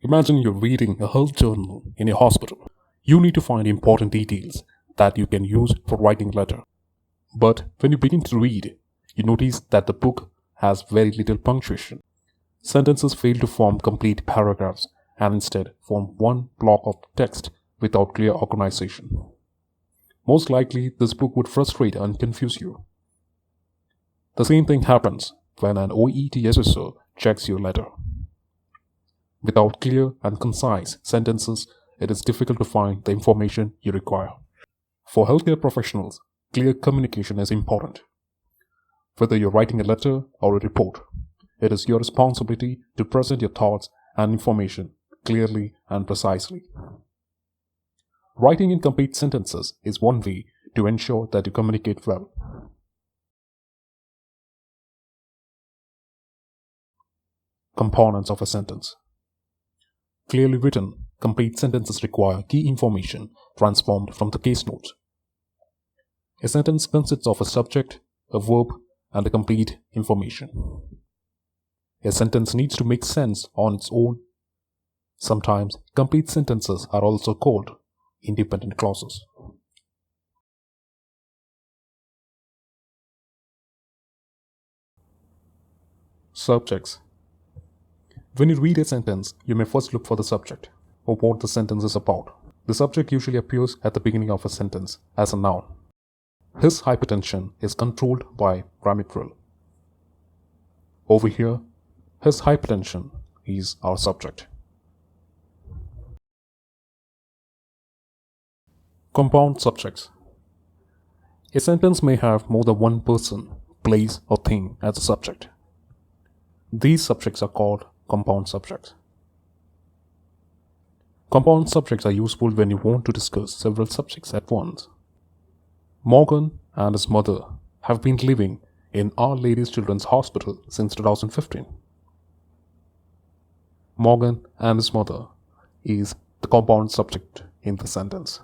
Imagine you're reading a health journal in a hospital. You need to find important details that you can use for writing a letter. But when you begin to read, you notice that the book has very little punctuation. Sentences fail to form complete paragraphs and instead form one block of text without clear organization. Most likely, this book would frustrate and confuse you. The same thing happens when an OET assessor checks your letter. Without clear and concise sentences, it is difficult to find the information you require. For healthcare professionals, clear communication is important. Whether you're writing a letter or a report, it is your responsibility to present your thoughts and information clearly and precisely. Writing in complete sentences is one way to ensure that you communicate well. Components of a sentence. Clearly written, complete sentences require key information transformed from the case notes. A sentence consists of a subject, a verb, and the complete information. A sentence needs to make sense on its own. Sometimes, complete sentences are also called independent clauses. Subjects. When you read a sentence, you may first look for the subject, or what the sentence is about. The subject usually appears at the beginning of a sentence as a noun. His hypertension is controlled by ramipril. Over here, his hypertension is our subject. Compound subjects. A sentence may have more than one person, place, or thing as a subject. These subjects are called compound subjects. Compound subjects are useful when you want to discuss several subjects at once. Morgan and his mother have been living in Our Lady's Children's Hospital since 2015. Morgan and his mother is the compound subject in the sentence.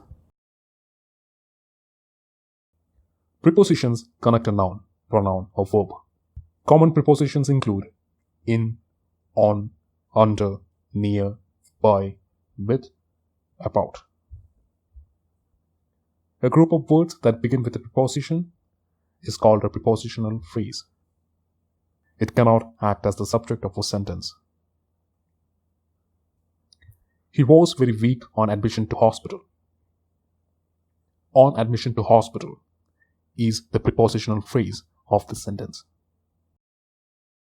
Prepositions connect a noun, pronoun, or verb. Common prepositions include in, on, under, near, by, with, about. A group of words that begin with a preposition is called a prepositional phrase. It cannot act as the subject of a sentence. He was very weak on admission to hospital. On admission to hospital is the prepositional phrase of the sentence.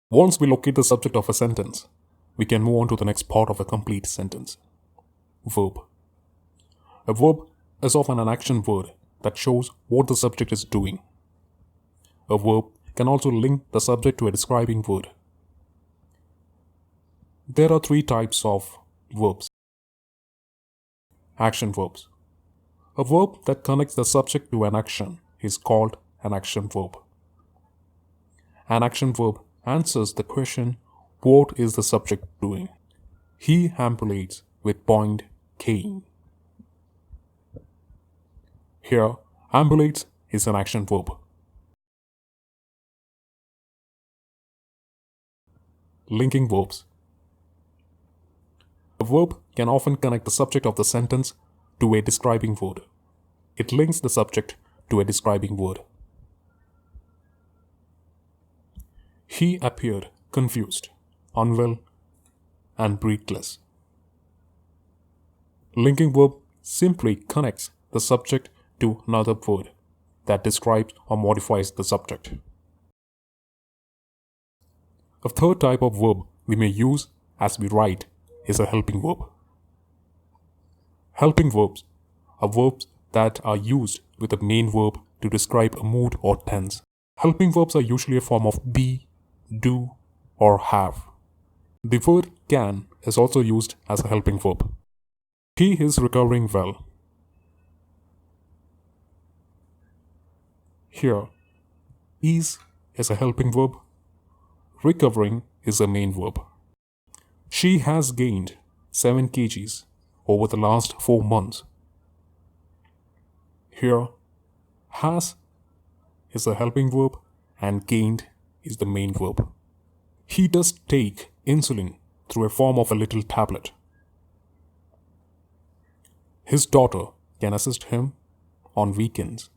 Once we locate the subject of a sentence, we can move on to the next part of a complete sentence. Verb. A verb is often an action word that shows what the subject is doing. A verb can also link the subject to a describing word. There are three types of verbs. Action verbs. A verb that connects the subject to an action is called an action verb. An action verb answers the question, what is the subject doing? He ambulates with point cane. Here, ambulates is an action verb. Linking verbs. A verb can often connect the subject of the sentence to a describing word. It links the subject to a describing word. He appeared confused, unwell, and breathless. Linking verb simply connects the subject to another word that describes or modifies the subject. A third type of verb we may use as we write is a helping verb. Helping verbs are verbs that are used with a main verb to describe a mood or tense. Helping verbs are usually a form of be, do, or have. The word can is also used as a helping verb. He is recovering well. Here, is a helping verb. Recovering is a main verb. She has gained 7 kgs over the last 4 months. Here, has is a helping verb and gained is the main verb. He does take insulin through a form of a little tablet. His daughter can assist him on weekends.